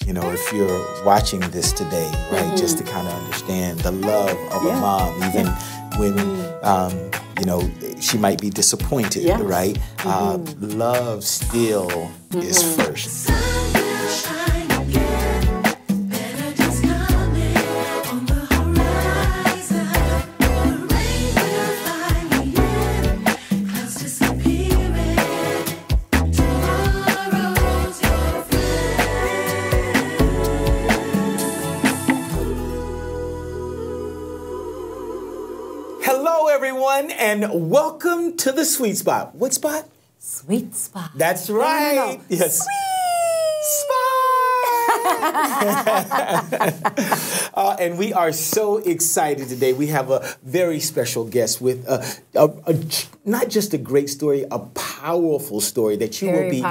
you know, if you're watching this today, right, just to kind of understand the love of a mom, even when, you know, she might be disappointed, right? Love still is first. And welcome to the Sweet Spot. What spot? Sweet Spot. That's right. No. Yes. Sweet Spot. And we are so excited today. We have a very special guest with not just a great story, a powerful story that you will be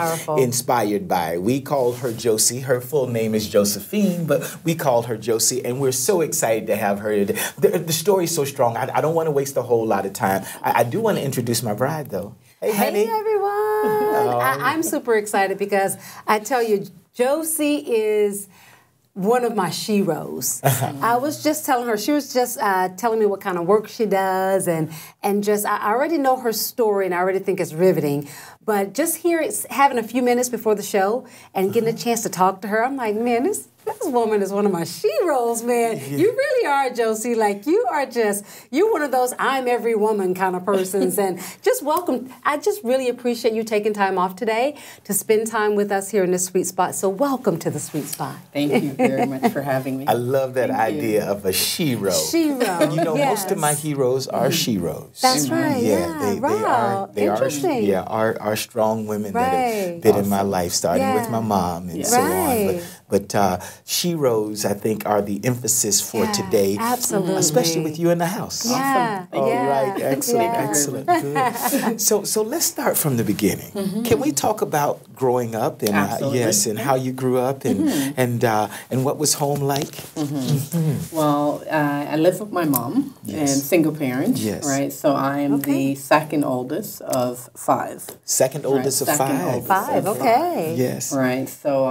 inspired by. We call her Josie. Her full name is Josephine, but we call her Josie, and we're so excited to have her today. The story is so strong. I don't want to waste a whole lot of time. I do want to introduce my bride, though. Hey, honey. Hey, everyone. I'm super excited because I tell you, Josie is one of my sheroes. I was just telling her, she was just telling me what kind of work she does, and just, I already know her story, and I already think it's riveting. But just having a few minutes before the show and getting a chance to talk to her, I'm like, man, this woman is one of my sheroes, man. Yeah. You really are, Josie. Like, you're one of those I'm every woman kind of persons. And just welcome. I just really appreciate you taking time off today to spend time with us here in the Sweet Spot. So welcome to the Sweet Spot. Thank you very much for having me. I love that idea of a shero. Shero. You know, most of my heroes are sheroes. That's right. They are strong women that have been in my life, starting with my mom and so on. But sheroes, I think, are the emphasis for today. Absolutely. Especially with you in the house. Yeah. Awesome. All right. Excellent. Good. So let's start from the beginning. Can we talk about growing up and and how you grew up and what was home like? Well, I live with my mom and single parent. Right. So I am the second oldest of five. Second oldest of five. Five. Okay. Yes. Right. So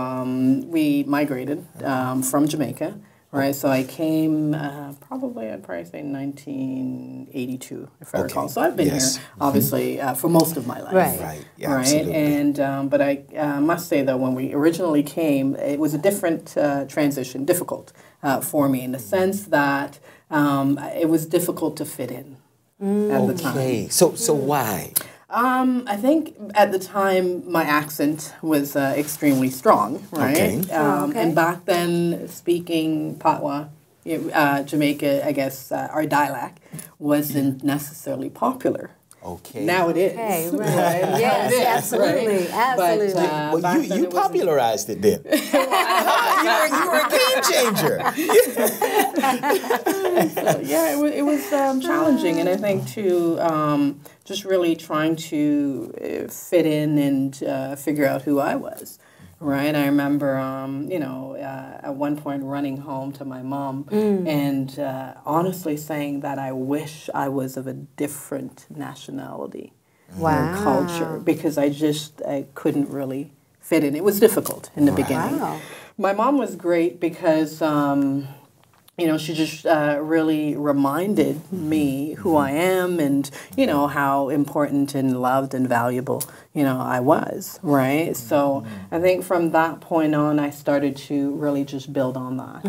we migrated from Jamaica, right? So I came I'd probably say 1982, if I recall. So I've been here, obviously, for most of my life. Right. Yeah, absolutely. And but I must say, though, when we originally came, it was a different transition, difficult for me in the sense that it was difficult to fit in at the time. Okay. So why? I think at the time my accent was extremely strong, right? And back then, speaking Patois, Jamaica, I guess our dialect wasn't necessarily popular. Okay. Now it is. Okay, right. Yes, absolutely. Absolutely. But you popularized it then. you were a game changer. So, it was challenging, and I think too, just really trying to fit in and figure out who I was. Right, I remember, at one point running home to my mom and honestly saying that I wish I was of a different nationality or culture because I couldn't really fit in. It was difficult in the beginning. My mom was great because she just really reminded me who I am and, how important and loved and valuable, I was, right? So I think from that point on, I started to really just build on that,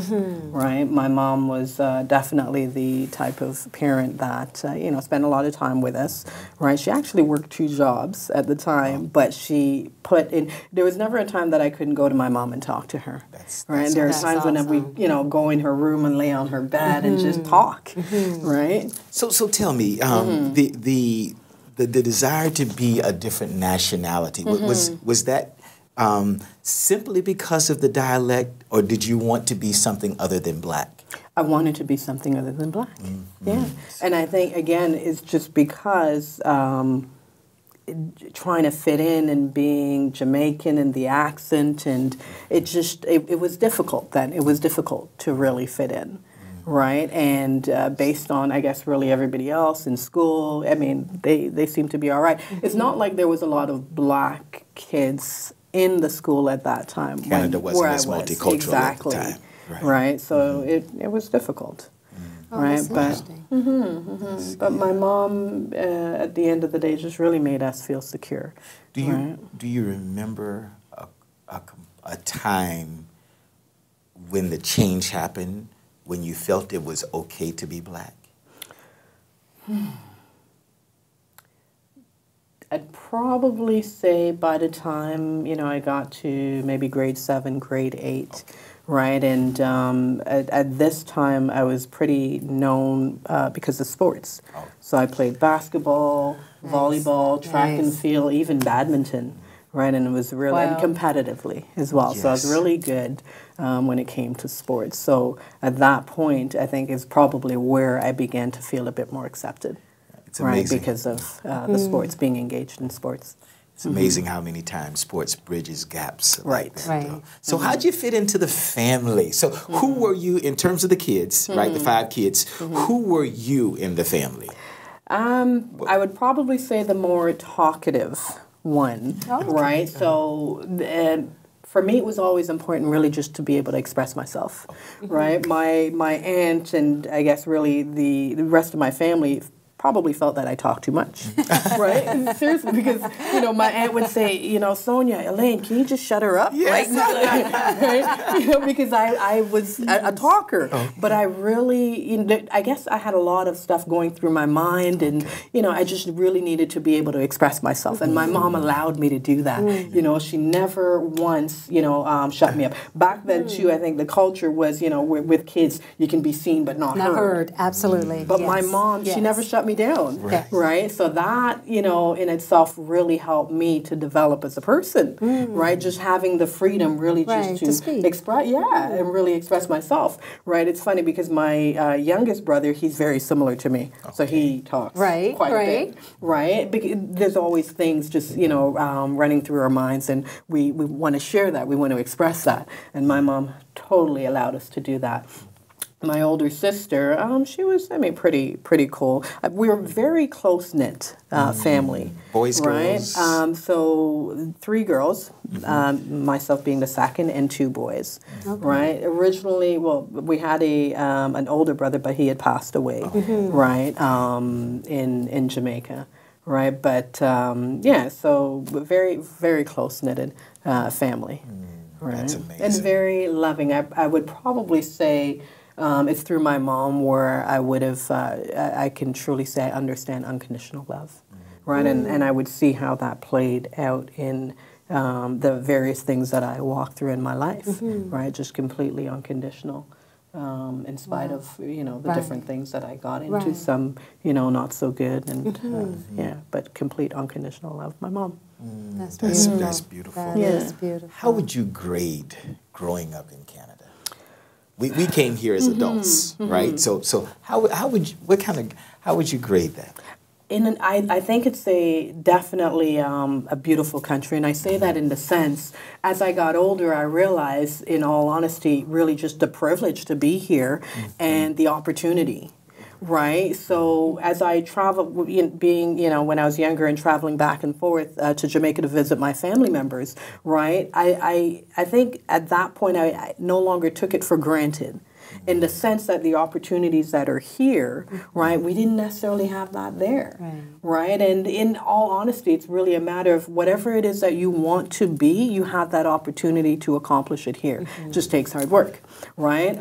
right? My mom was definitely the type of parent that, spent a lot of time with us, right? She actually worked 2 jobs at the time, but she put in, there was never a time that I couldn't go to my mom and talk to her, right? And there are times when we, go in her room and lay on her bed and just talk, right? So tell me, the desire to be a different nationality, was that simply because of the dialect, or did you want to be something other than black? I wanted to be something other than black, And I think, again, it's just because trying to fit in and being Jamaican and the accent, and it was difficult then. It was difficult to really fit in. Right, and based on, I guess, really everybody else in school, I mean, they seem to be all right. It's not like there was a lot of black kids in the school at that time. Canada wasn't as multicultural at the time. Right. So it was difficult. Oh, right. That's but my mom, at the end of the day, just really made us feel secure. Do you remember a time when the change happened, when you felt it was okay to be Black? I'd probably say by the time, I got to maybe grade 7, grade 8, right? And at this time, I was pretty known because of sports. Oh. So I played basketball, volleyball, track and field, even badminton, right? And it was really, and competitively as well. Yes. So I was really good when it came to sports. So at that point, I think is probably where I began to feel a bit more accepted. It's amazing. Right, because of the sports, being engaged in sports. It's amazing how many times sports bridges gaps. Like that, So how'd you fit into the family? So who were you in terms of the kids, right, the 5 kids, who were you in the family? I would probably say the more talkative one, right? So for me, it was always important really just to be able to express myself, right? My aunt and I guess really the rest of my family probably felt that I talked too much, right? And seriously, because, my aunt would say, Sonia, Elaine, can you just shut her up? Yes. Right? Because I was a talker, but I really, I guess I had a lot of stuff going through my mind and, I just really needed to be able to express myself. And my mom allowed me to do that. She never once, shut me up. Back then, too, I think the culture was, with kids, you can be seen but not heard. Absolutely. But my mom, she never shut me down, right? So that, in itself really helped me to develop as a person, right? Just having the freedom really just to express, and really express myself, right? It's funny because my youngest brother, he's very similar to me, so he talks quite a bit, right? Because there's always things just, running through our minds, and we want to share that, we want to express that, and my mom totally allowed us to do that. My older sister, she was, pretty cool. We were very close-knit family. Boys, girls? So 3 girls, myself being the second, and 2 boys, right? Originally, we had an older brother, but he had passed away, right, in Jamaica, right? But, so very, very close-knitted family, right? That's amazing. And very loving. I would probably say it's through my mom where I would have, I can truly say I understand unconditional love, right? And I would see how that played out in the various things that I walked through in my life, right? Just completely unconditional, in spite of, the different things that I got into, some, not so good, and but complete unconditional love, my mom. That's beautiful. That's beautiful. That is beautiful. How would you grade growing up in Canada? We came here as adults, right? So how would you grade that? I think it's definitely a beautiful country, and I say that in the sense, as I got older, I realized, in all honesty, really just the privilege to be here and the opportunity. Right. So as I traveled, being, when I was younger and traveling back and forth to Jamaica to visit my family members, right, I think at that point I no longer took it for granted, in the sense that the opportunities that are here, right, we didn't necessarily have that there, right? And in all honesty, it's really a matter of whatever it is that you want to be, you have that opportunity to accomplish it here. It just takes hard work, right?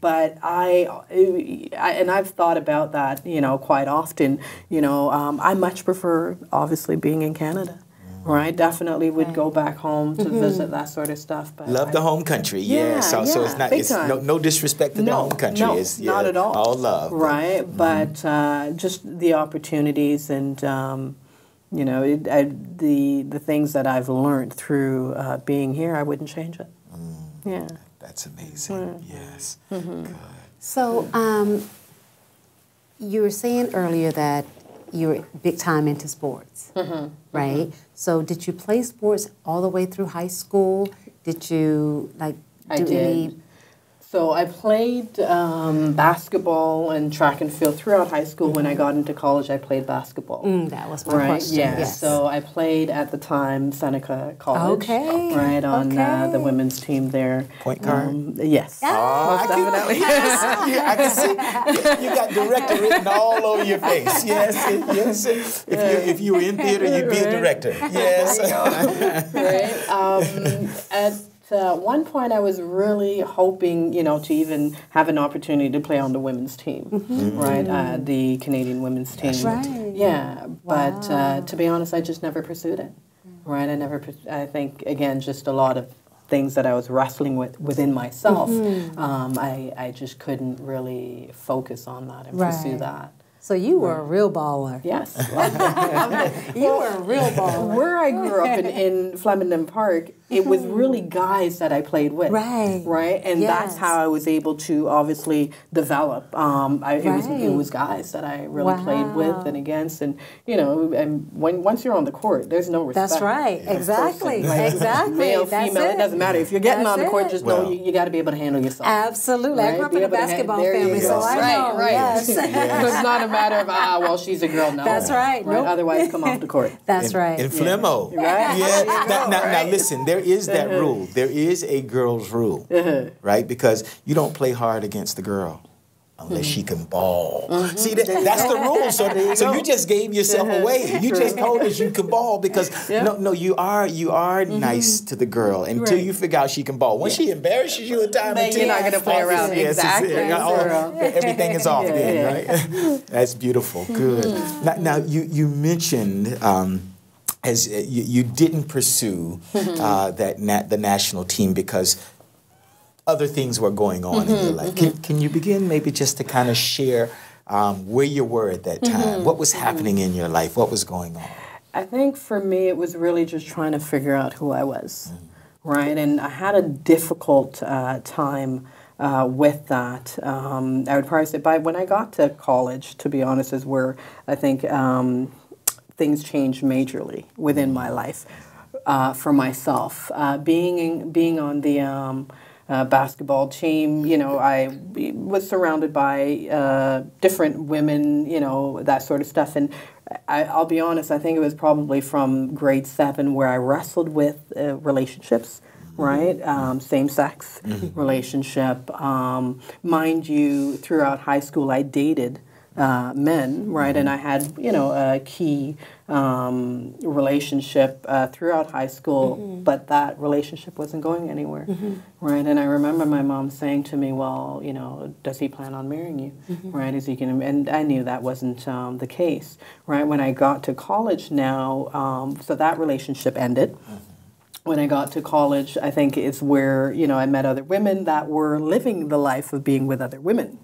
But I've thought about that, quite often. I much prefer, obviously, being in Canada. Right, definitely would go back home to visit that sort of stuff. But love the home country, So it's not, it's no disrespect to the home country. No, it's, not at all. All love, right? But just the opportunities and the things that I've learned through being here, I wouldn't change it. Yeah, that's amazing. Yes. Good. So you were saying earlier that you were big time into sports, right? So did you play sports all the way through high school? Did you do any So I played basketball and track and field throughout high school. When I got into college, I played basketball. That was my question. Yeah. Yes. So I played at the time Seneca College. Okay. Right on the women's team there. Point guard. Yes. Oh, definitely. I can see you got director written all over your face. Yes. If you were in theater, you'd be a director. Yes. Right. At one point, I was really hoping, to even have an opportunity to play on the women's team, right? The Canadian women's team. Right. Yeah, but to be honest, I just never pursued it. Right. I think again, just a lot of things that I was wrestling with within myself. I just couldn't really focus on that and pursue that. So you were a real baller. Yes. You were a real baller. Where I grew up in Flemington Park, it was really guys that I played with. Right. Right? And that's how I was able to obviously develop. It was guys that I really played with and against. And, and once you're on the court, there's no respect. That's right. Exactly. Exactly. Male, that's female, it doesn't matter. If you're getting on the court, just know you got to be able to handle yourself. Absolutely. Right? I grew up in a basketball family, so I know. Right. Yes. So it's not a matter of, she's a girl. No. That's right. Nope. Otherwise, come off the court. That's right. In Flemo. Right. Yeah. Now, listen, there is that rule. There is a girl's rule, right? Because you don't play hard against the girl unless she can ball. See, that's the rule. So you just gave yourself away. You just told us you can ball because no, you are nice to the girl until you figure out she can ball. When she embarrasses you a time or two, you're not going to play around. Exactly. Everything is off then, right? That's beautiful. Good. Now you mentioned. As you didn't pursue the national team because other things were going on in your life. Can you begin maybe just to kind of share where you were at that time? What was happening in your life? What was going on? I think for me it was really just trying to figure out who I was, right? And I had a difficult time with that. I would probably say when I got to college, to be honest, is where I think things changed majorly within my life for myself. Being on the basketball team, I was surrounded by different women, that sort of stuff. And I'll be honest, I think it was probably from grade 7 where I wrestled with relationships. Right, same-sex relationship. Mind you, throughout high school, I dated men, right? And I had, a key relationship throughout high school, but that relationship wasn't going anywhere, right? And I remember my mom saying to me, well, does he plan on marrying you, right? Is he going to? And I knew that wasn't the case, right? When I got to college now, so that relationship ended. When I got to college, I think it's where, I met other women that were living the life of being with other women,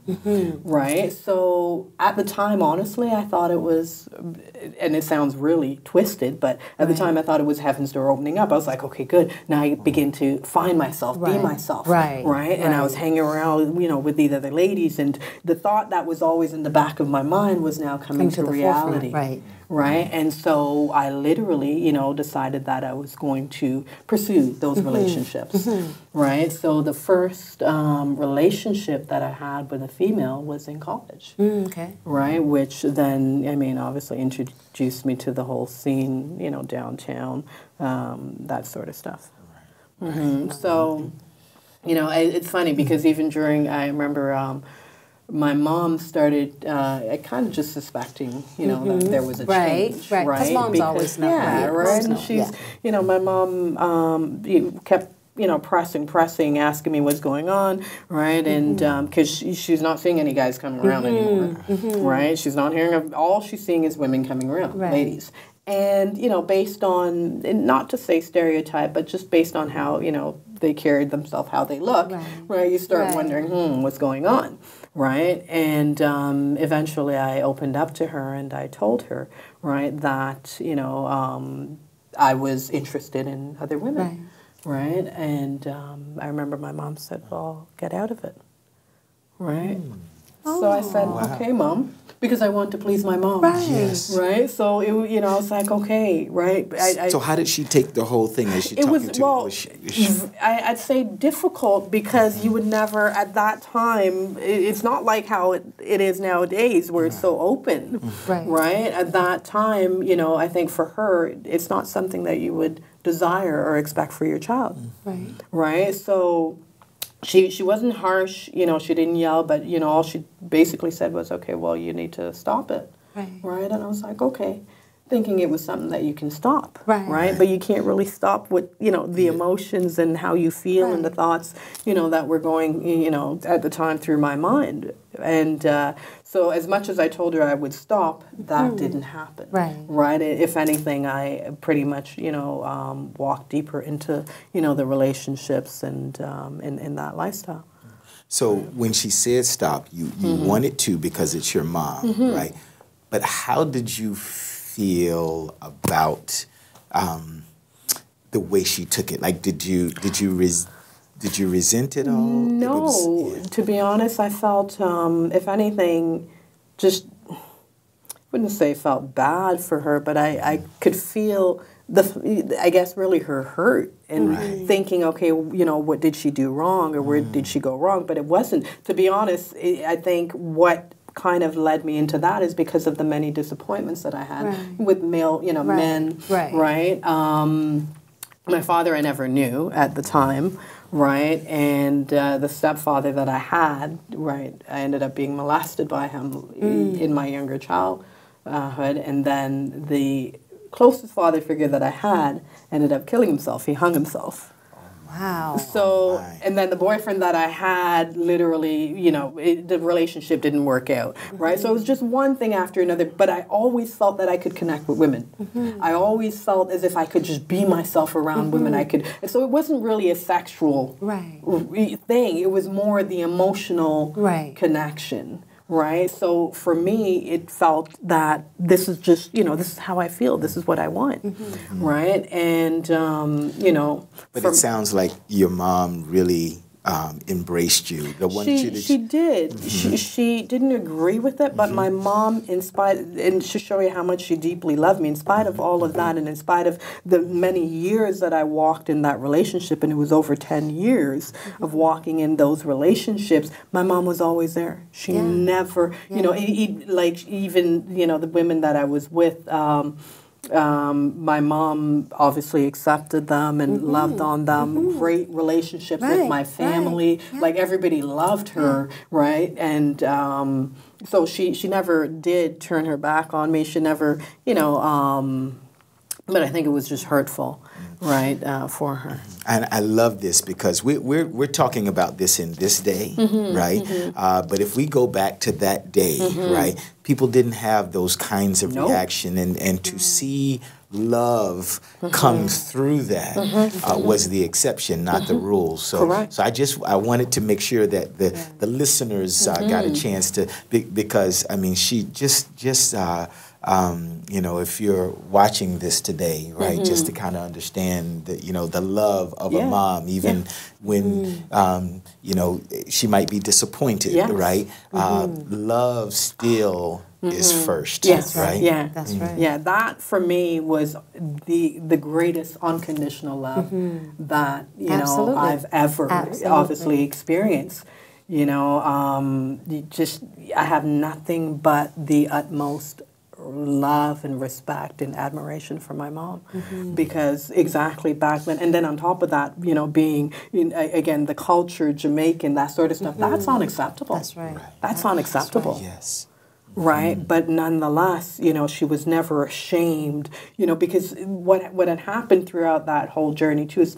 right? So at the time, honestly, I thought it was, and it sounds really twisted, but at the time I thought it was heaven's door opening up. I was like, okay, good. Now I begin to find myself, be myself, right? And I was hanging around, with these other ladies, and the thought that was always in the back of my mind was now coming to reality. Right, and so I literally, decided that I was going to pursue those relationships, right? So the first relationship that I had with a female was in college, right? Which then, obviously introduced me to the whole scene, downtown, that sort of stuff. So, it's funny because even during, I remember. My mom started kind of just suspecting, that there was a change, right? Because moms always know. Yeah, right. And she's, my mom kept, pressing, asking me what's going on, right? And because she's not seeing any guys coming around anymore, right? She's not hearing all she's seeing is women coming around, ladies. And based on, and not to say stereotype, but just based on how they carried themselves, how they look, right? You start wondering, what's going on? Right, and eventually I opened up to her and I told her, right, that I was interested in other women, right, and I remember my mom said, "Well, get out of it," right, So I said, okay, Mom. Because I want to please my mom. Right. Yes. Right? So, I was like, okay, right? So how did she take the whole thing? As she it was, to, well, was she... I'd say difficult because you would never, at that time, it's not like how it is nowadays where it's so open. Right? At that time, I think for her, it's not something that you would desire or expect for your child. Right? So... She wasn't harsh, she didn't yell, but, all she basically said was, okay, well, you need to stop it. Right? And I was like, okay, thinking it was something that you can stop. Right? But you can't really stop what, the emotions and how you feel and the thoughts, that were going, at the time through my mind. And so as much as I told her I would stop, that didn't happen. Right? If anything, I pretty much, walked deeper into, the relationships and in that lifestyle. So when she said stop, you wanted to because it's your mom, right? But how did you feel about the way she took it? Like, did you resent it all? No, to be honest, I felt, if anything, just, I wouldn't say felt bad for her, but I could feel I guess really her hurt and thinking, okay, what did she do wrong or where did she go wrong? But it wasn't. To be honest, I think what kind of led me into that is because of the many disappointments that I had with male, men, right? My father I never knew at the time, right? And the stepfather that I had, right, I ended up being molested by him in my younger childhood. And then the closest father figure that I had ended up killing himself. He hung himself. Wow. So, and then the boyfriend that I had, literally, the relationship didn't work out, right? So it was just one thing after another, but I always felt that I could connect with women. I always felt as if I could just be myself around women. And so it wasn't really a sexual thing. It was more the emotional connection. Right? So for me, it felt that this is just, this is how I feel. This is what I want. Right? And, But it sounds like your mom really embraced you. She did. She didn't agree with it, but my mom, and to show you how much she deeply loved me, in spite of all of that, and in spite of the many years that I walked in that relationship, and it was over 10 years of walking in those relationships, my mom was always there. She never, like even, the women that I was with, my mom obviously accepted them and loved on them. Great relationships with my family. Like everybody loved her, right? And so she never did turn her back on me. She never, but I think it was just hurtful, right, for her. And I love this because we're talking about this in this day, right? But if we go back to that day, right, people didn't have those kinds of reaction, and to see love come through that was the exception, not the rule. So, so I wanted to make sure that the listeners got a chance to, because I mean, she just if you're watching this today, right, just to kind of understand the love of a mom, even when she might be disappointed, right? Love still is first, right? Yeah, that's right. Yeah, that for me was the greatest unconditional love that I've ever obviously experienced. I have nothing but the utmost love and respect and admiration for my mom, because exactly back then, and then on top of that, being again the culture, Jamaican, that sort of stuff, that's unacceptable. That's right. That's unacceptable. That's right. Yes. Right, but nonetheless, she was never ashamed, because what had happened throughout that whole journey too is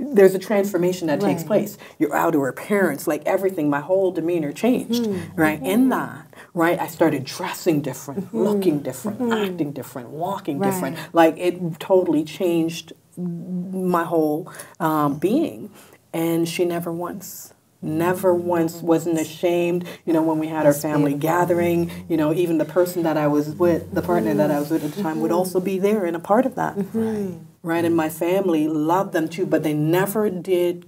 there's a transformation that takes place. You're out to her parents, like everything, my whole demeanor changed, right? In that, right, I started dressing different, looking different, acting different, walking different, like it totally changed my whole being, and she never once wasn't ashamed, when we had our family gathering, even the person that I was with, the partner that I was with at the time would also be there and a part of that. Right, and my family loved them too, but they never did,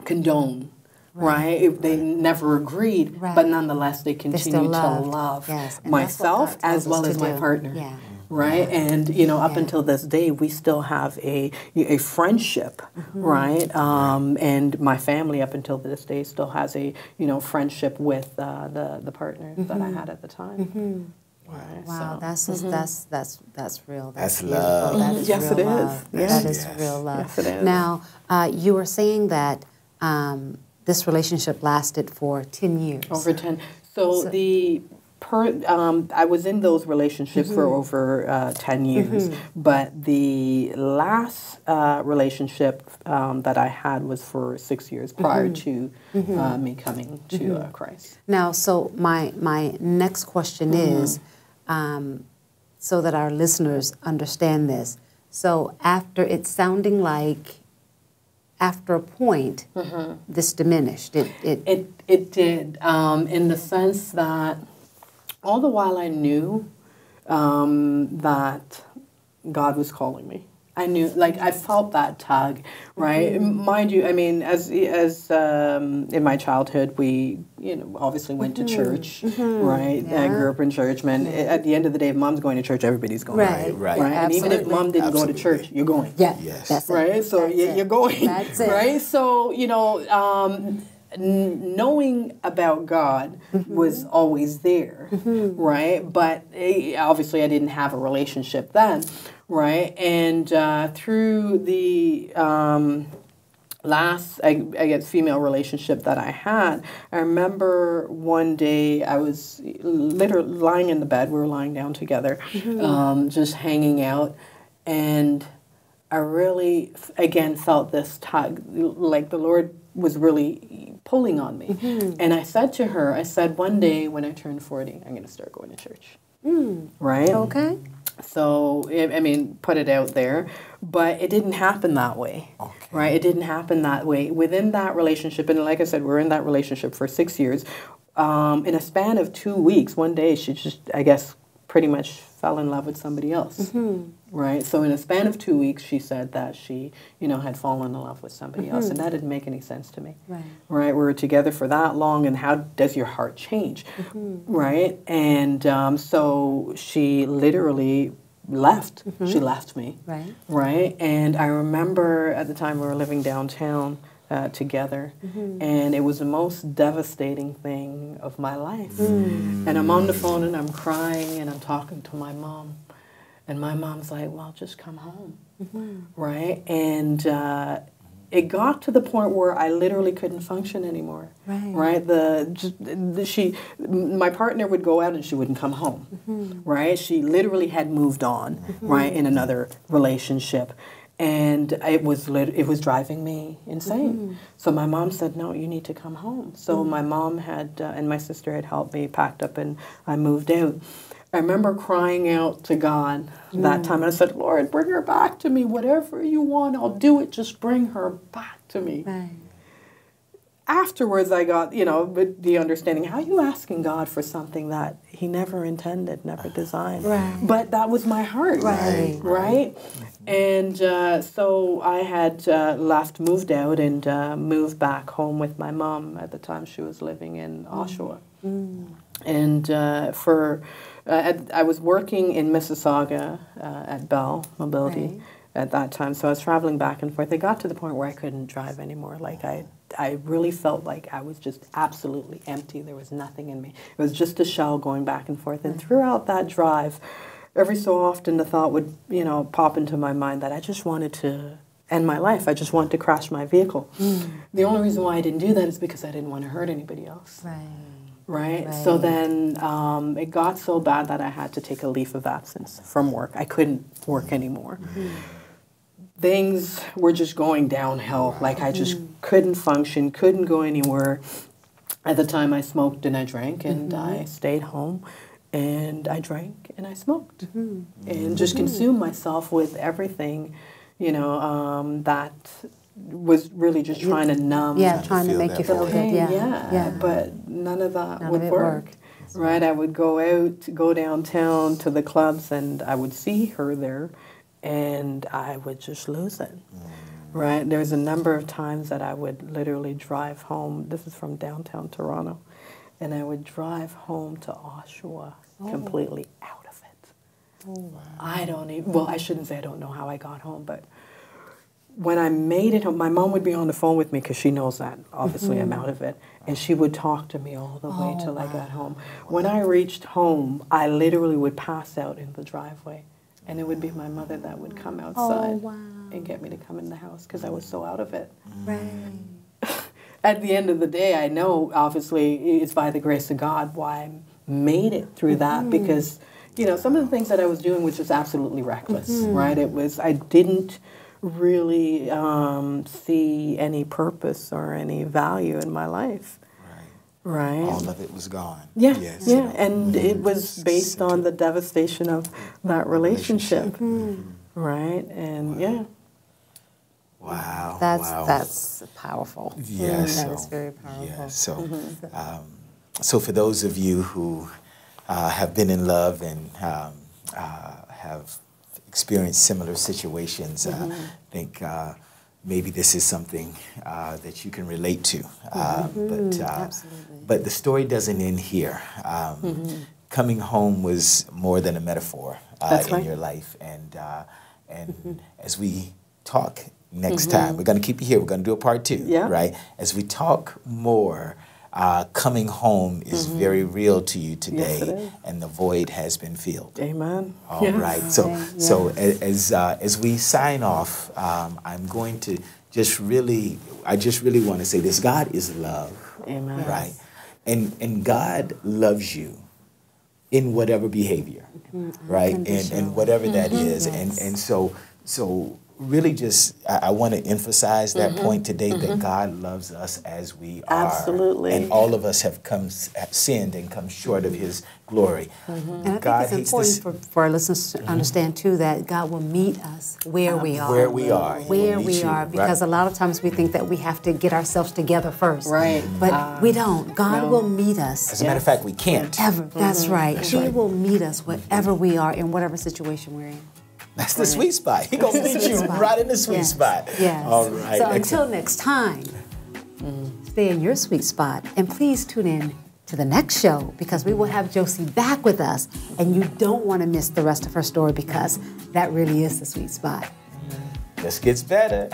condone, right? They never agreed, but nonetheless they continued to love myself as well as my partner. Yeah. Right, and you know, up until this day, we still have a friendship, right? And my family, up until this day, still has a friendship with the partner that I had at the time. Right, wow, so. that's real. That's beautiful. love. That is yes, real it is. love. Yes. That is real love. Yes, it is. Now, you were saying that this relationship lasted for 10 years. Over 10. So I was in those relationships for over 10 years, but the last relationship that I had was for 6 years prior to me coming to Christ. Now, so my next question is, so that our listeners understand this. So after it's sounding like, after a point, this diminished. It did, in the sense that all the while I knew that God was calling me. I knew, like, I felt that tug, right? Mind you, I mean, as in my childhood, we, obviously went to church, right? Yeah. I grew up in church, man. At the end of the day, if mom's going to church, everybody's going. Right. And even if mom didn't go to church, you're going. Yeah. Yes. That's right? It. So you're going. That's it. Right? So, knowing about God was always there, right? But obviously I didn't have a relationship then, right? And through the last, I guess, female relationship that I had, I remember one day I was literally lying in the bed. We were lying down together, just hanging out, and I really, again, felt this tug, like the Lord was really pulling on me. And I said to her, one day when I turn 40, I'm going to start going to church. Right? Okay. So, I mean, put it out there. But it didn't happen that way. Okay. Right? It didn't happen that way. Within that relationship, and like I said, we're in that relationship for 6 years. In a span of 2 weeks, one day she just, I guess, pretty much fell in love with somebody else. Right? So in a span of 2 weeks, she said that she, had fallen in love with somebody else. And that didn't make any sense to me. Right? We were together for that long, and how does your heart change? Right? And so she literally left. She left me. Right? And I remember at the time we were living downtown together, and it was the most devastating thing of my life. And I'm on the phone and I'm crying and I'm talking to my mom, and my mom's like, well, just come home. Right? And it got to the point where I literally couldn't function anymore. Right? My partner would go out and she wouldn't come home. Right? She literally had moved on, right, in another relationship. And it was driving me insane. So my mom said, no, you need to come home. So my mom had, and my sister had helped me, packed up, and I moved out. I remember crying out to God that time. And I said, Lord, bring her back to me. Whatever you want, I'll do it. Just bring her back to me. Afterwards, I got, with the understanding, how are you asking God for something that he never intended, never designed? But that was my heart. Right? And so I had moved out and moved back home with my mom. At the time, she was living in Oshawa. And I was working in Mississauga at Bell Mobility at that time. So I was traveling back and forth. It got to the point where I couldn't drive anymore. Like I really felt like I was just absolutely empty. There was nothing in me. It was just a shell going back and forth. And throughout that drive, every so often the thought would, pop into my mind that I just wanted to end my life. I just wanted to crash my vehicle. The only reason why I didn't do that is because I didn't want to hurt anybody else. Right? So then it got so bad that I had to take a leave of absence from work. I couldn't work anymore. Things were just going downhill. Like I just couldn't function, couldn't go anywhere. At the time I smoked and I drank, and I stayed home and I drank and I smoked. And just consumed myself with everything, that was really just trying to numb. Trying to make you feel good. But none of that would work. Right? I would go downtown to the clubs, and I would see her there, and I would just lose it. right? There was a number of times that I would literally drive home. This is from downtown Toronto. And I would drive home to Oshawa completely out of it. Oh, wow. I don't even, well, I shouldn't say I don't know how I got home, but when I made it home, my mom would be on the phone with me because she knows that, obviously, I'm out of it. And she would talk to me all the way till I got home. When I reached home, I literally would pass out in the driveway. And it would be my mother that would come outside and get me to come in the house because I was so out of it. Right. At the end of the day, I know, obviously, it's by the grace of God why I made it through that because, you know, some of the things that I was doing was just absolutely reckless, right? It was, I didn't really see any purpose or any value in my life. Right. All of it was gone. Yeah, yes, yeah, and it was based on the devastation of that relationship. Right, and yeah. Wow. That's powerful. Yes. That is very powerful. Yeah, so for those of you who have been in love and have experienced similar situations, I think maybe this is something that you can relate to. But the story doesn't end here. Coming home was more than a metaphor in your life. And as we talk next time, we're going to keep you here. We're going to do a part 2, right? As we talk more, coming home is very real to you today, and the void has been filled. Amen. All right. So as we sign off, I'm going to I just really want to say this: God is love. Amen. Right, and God loves you in whatever behavior, right, and whatever that is, and so. Really just, I want to emphasize that point today, that God loves us as we are. Absolutely. And all of us have sinned and come short of His glory. And I think it's important for our listeners to understand, too, that God will meet us where we are. Where we are. Where we are. Because a lot of times we think that we have to get ourselves together first. Right. But we don't. God will meet us. As a matter of fact, we can't. Ever. That's right. He will meet us wherever we are, in whatever situation we're in. That's the sweet spot. He's going to meet you right in the sweet spot. Yes. All right. So until next time, stay in your sweet spot. And please tune in to the next show because we will have Josie back with us. And you don't want to miss the rest of her story because that really is the sweet spot. This gets better.